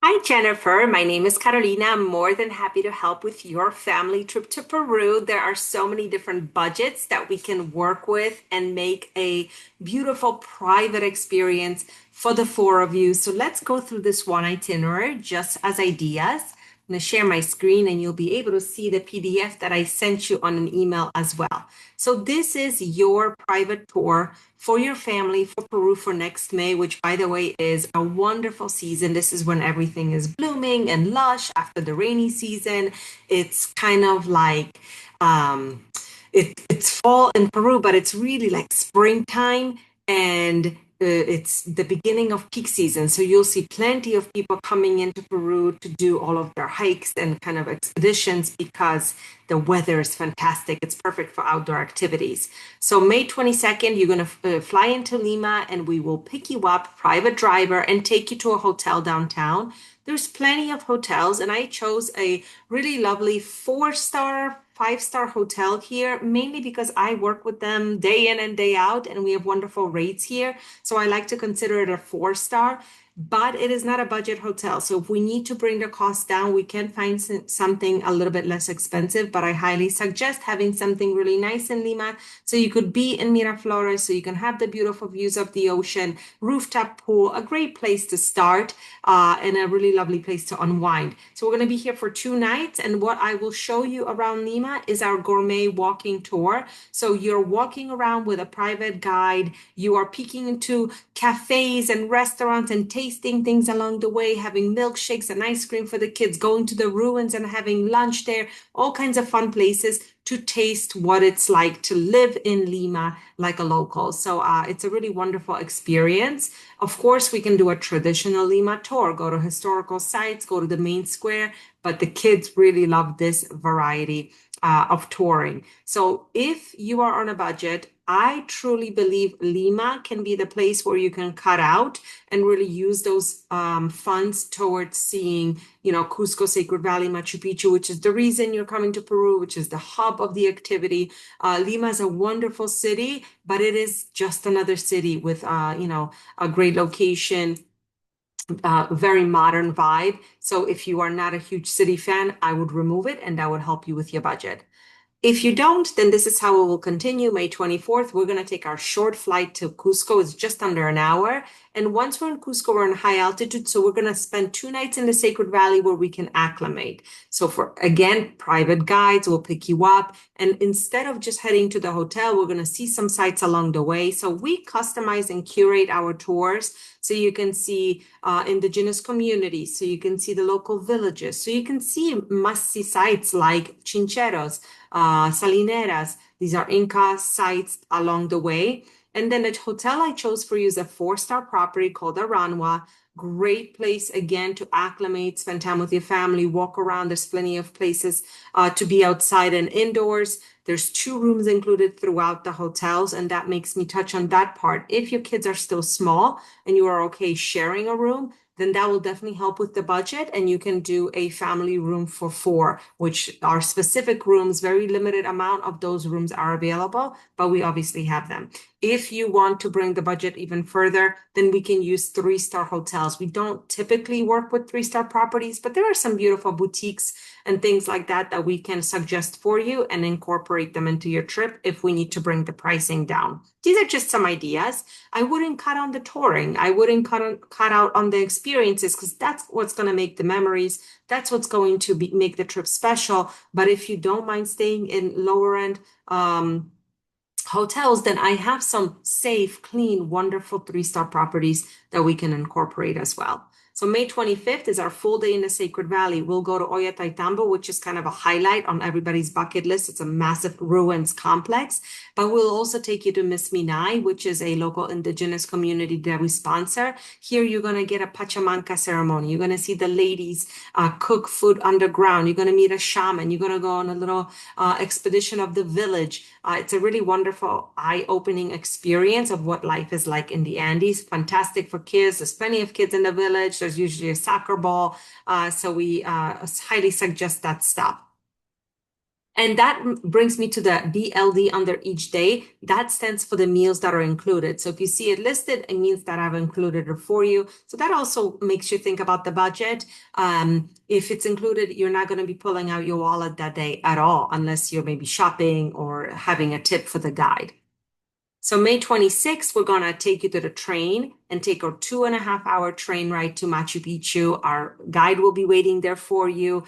Hi, Jennifer. My name is Carolina. I'm more than happy to help with your family trip to Peru. There are so many different budgets that we can work with and make a beautiful private experience for the four of you. So let's go through this one itinerary just as ideas. I'm going to share my screen and you'll be able to see the PDF that I sent you on an email as well. So this is your private tour for your family for Peru for next May, which by the way is a wonderful season. This is when everything is blooming and lush after the rainy season. It's kind of like it's fall in Peru, but it's really like springtime and it's the beginning of peak season. So you'll see plenty of people coming into Peru to do all of their hikes and kind of expeditions because the weather is fantastic. It's perfect for outdoor activities. So May 22nd, you're going to fly into Lima and we will pick you up, private driver, and take you to a hotel downtown. There's plenty of hotels, and I chose a really lovely four-star, five-star hotel here, mainly because I work with them day in and day out, and we have wonderful rates here. So I like to consider it a four-star, but it is not a budget hotel. So if we need to bring the cost down, we can find something a little bit less expensive, but I highly suggest having something really nice in Lima. So you could be in Miraflores, so you can have the beautiful views of the ocean, rooftop pool, a great place to start, and a really lovely place to unwind. So we're going to be here for 2 nights, and what I will show you around Lima is our gourmet walking tour. So you're walking around with a private guide. You are peeking into cafes and restaurants and tasting things along the way, having milkshakes and ice cream for the kids, going to the ruins and having lunch there, all kinds of fun places to taste what it's like to live in Lima like a local. So it's a really wonderful experience. Of course, we can do a traditional Lima tour, go to historical sites, go to the main square, but the kids really love this variety of touring. So if you are on a budget, I truly believe Lima can be the place where you can cut out and really use those funds towards seeing, Cusco, Sacred Valley, Machu Picchu, which is the reason you're coming to Peru, which is the hub of the activity. Lima is a wonderful city, but it is just another city with, a great location, very modern vibe. So if you are not a huge city fan, I would remove it and that would help you with your budget. If you don't, then this is how it will continue. May 24th, we're going to take our short flight to Cusco. It's just under an hour. And once we're in Cusco, we're in high altitude. So we're going to spend 2 nights in the Sacred Valley where we can acclimate. So for, again, private guides will pick you up. And instead of just heading to the hotel, we're going to see some sites along the way. So we customize and curate our tours. So you can see indigenous communities. So you can see the local villages. So you can see must-see sites like Chincheros, Salineras. These are Inca sites along the way. And then the hotel I chose for you is a four-star property called Aranwa. Great place again to acclimate, spend time with your family, walk around. There's plenty of places to be outside and indoors. There's 2 rooms included throughout the hotels, and that makes me touch on that part. If your kids are still small and you are okay sharing a room, then that will definitely help with the budget. And you can do a family room for 4, which are specific rooms. Very limited amount of those rooms are available, but we obviously have them. If you want to bring the budget even further, then we can use 3-star hotels. We don't typically work with 3-star properties, but there are some beautiful boutiques and things like that that we can suggest for you and incorporate them into your trip if we need to bring the pricing down. These are just some ideas. I wouldn't cut on the touring. I wouldn't cut out on the experiences because that's what's going to make the memories. That's what's going to make the trip special. But if you don't mind staying in lower end hotels, then I have some safe, clean, wonderful 3-star properties that we can incorporate as well. So May 25th is our full day in the Sacred Valley. We'll go to Ollantaytambo, which is kind of a highlight on everybody's bucket list. It's a massive ruins complex, but we'll also take you to Misminay, which is a local indigenous community that we sponsor. Here, you're going to get a Pachamanca ceremony. You're going to see the ladies cook food underground. You're going to meet a shaman. You're going to go on a little expedition of the village. It's a really wonderful, eye-opening experience of what life is like in the Andes. Fantastic for kids. There's plenty of kids in the village. There's usually a soccer ball. So we highly suggest that stop. And that brings me to the BLD under each day. That stands for the meals that are included. So if you see it listed, it means that I've included it for you. So that also makes you think about the budget. If it's included, you're not going to be pulling out your wallet that day at all, unless you're maybe shopping or having a tip for the guide. So May 26th, we're gonna take you to the train and take a 2.5 hour train ride to Machu Picchu. Our guide will be waiting there for you.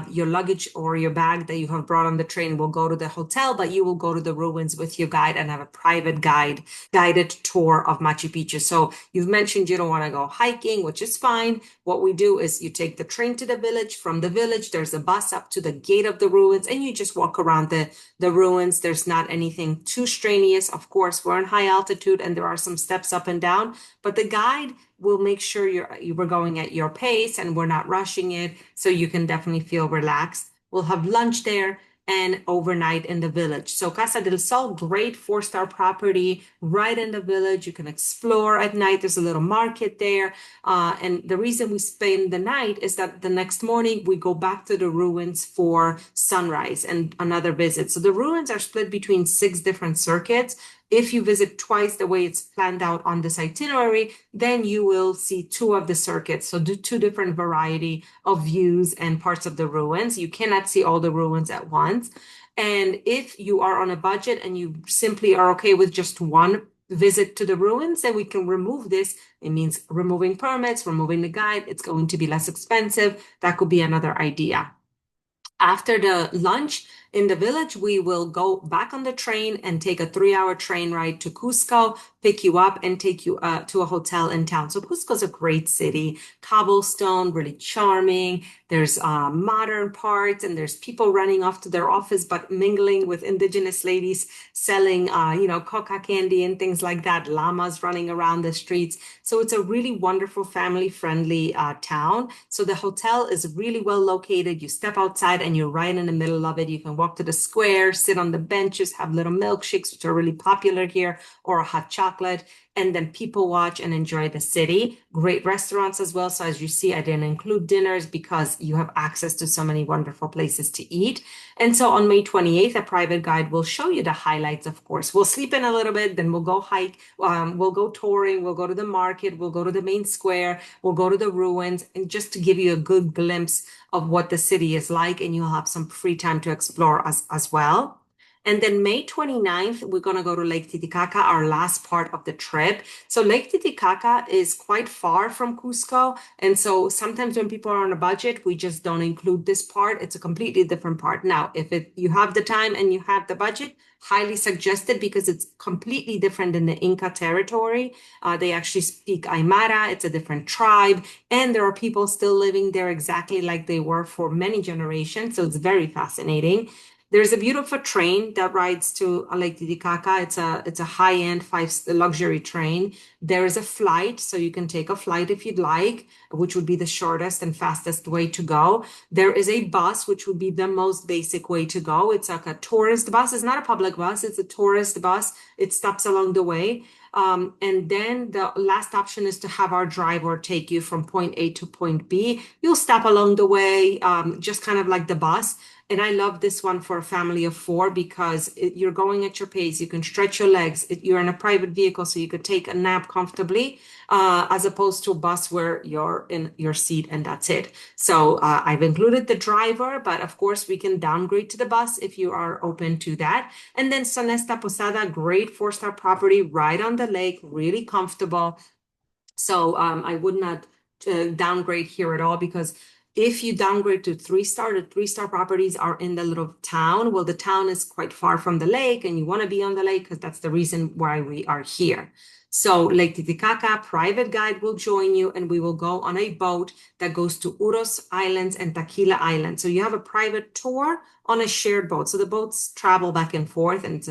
Your luggage or your bag that you have brought on the train will go to the hotel, but you will go to the ruins with your guide and have a private guided tour of Machu Picchu. So you've mentioned you don't want to go hiking, which is fine. What we do is you take the train to the village. From the village, there's a bus up to the gate of the ruins, and you just walk around the ruins. There's not anything too strenuous. Of course, we're in high altitude and there are some steps up and down, but the guide will make sure we're going at your pace and we're not rushing it, so you can definitely feel relaxed. We'll have lunch there and overnight in the village. So Casa del Sol, great 4-star property right in the village. You can explore at night. There's a little market there. And the reason we spend the night is that the next morning we go back to the ruins for sunrise and another visit. So the ruins are split between 6 different circuits. If you visit twice the way it's planned out on this itinerary, then you will see 2 of the circuits. So do 2 different variety of views and parts of the ruins. You cannot see all the ruins at once. And if you are on a budget and you simply are okay with just one visit to the ruins, then we can remove this. It means removing permits, removing the guide. It's going to be less expensive. That could be another idea. After the lunch in the village, we will go back on the train and take a 3-hour train ride to Cusco, pick you up and take you to a hotel in town. So Cusco's a great city, cobblestone, really charming. There's modern parts and there's people running off to their office, but mingling with indigenous ladies selling, coca candy and things like that, llamas running around the streets. So it's a really wonderful, family-friendly town. So the hotel is really well located. You step outside and you're right in the middle of it. You can walk to the square, sit on the benches, have little milkshakes, which are really popular here, or a hot chocolate, and then people watch and enjoy the city. Great restaurants as well. So as you see, I didn't include dinners because you have access to so many wonderful places to eat. And so on May 28th, a private guide will show you the highlights, of course. We'll sleep in a little bit, then we'll go hike, we'll go touring, we'll go to the market, we'll go to the main square, we'll go to the ruins, and just to give you a good glimpse of what the city is like, and you'll have some free time to explore as well. And then May 29th, we're going to go to Lake Titicaca, our last part of the trip. So Lake Titicaca is quite far from Cusco. And so sometimes when people are on a budget, we just don't include this part. It's a completely different part. Now, if you have the time and you have the budget, highly suggested because it's completely different in the Inca territory. They actually speak Aymara. It's a different tribe. And there are people still living there exactly like they were for many generations. So it's very fascinating. There's a beautiful train that rides to Lake Titicaca. It's a high-end luxury train. There is a flight, so you can take a flight if you'd like, which would be the shortest and fastest way to go. There is a bus, which would be the most basic way to go. It's like a tourist bus. It's not a public bus. It's a tourist bus. It stops along the way. And then the last option is to have our driver take you from point A to point B. You'll stop along the way, just kind of like the bus. And I love this one for a family of 4 because you're going at your pace. You can stretch your legs. You're in a private vehicle, so you could take a nap comfortably, as opposed to a bus where you're in your seat and that's it. So I've included the driver, but of course we can downgrade to the bus if you are open to that. And then Sonesta Posada, great 4-star property right on the lake, really comfortable. So I would not downgrade here at all, because if you downgrade to 3-star, the 3-star properties are in the little town. Well, the town is quite far from the lake and you want to be on the lake because that's the reason why we are here. So Lake Titicaca, private guide will join you and we will go on a boat that goes to Uros Islands and Taquile Island. So you have a private tour on a shared boat. So the boats travel back and forth, and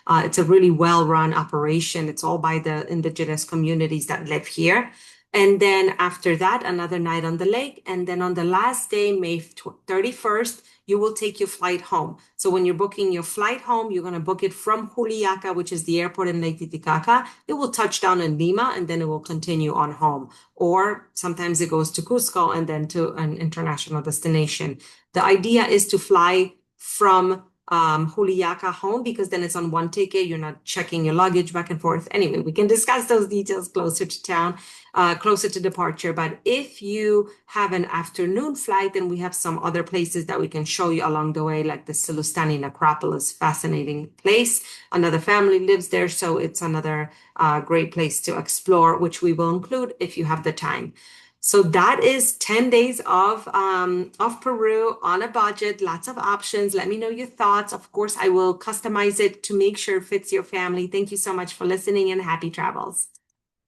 it's a really well-run operation. It's all by the indigenous communities that live here. And then after that, another night on the lake. And then on the last day, May 31st, you will take your flight home. So when you're booking your flight home, you're going to book it from Juliaca, which is the airport in Lake Titicaca. It will touch down in Lima and then it will continue on home. Or sometimes it goes to Cusco and then to an international destination. The idea is to fly from Juliaca home, because then it's on one ticket. You're not checking your luggage back and forth. Anyway, we can discuss those details closer to town, closer to departure. But if you have an afternoon flight, then we have some other places that we can show you along the way, like the Sillustani necropolis, fascinating place. Another family lives there, so it's another great place to explore, which we will include if you have the time. So that is 10 days of Peru on a budget, lots of options. Let me know your thoughts. Of course, I will customize it to make sure it fits your family. Thank you so much for listening and happy travels.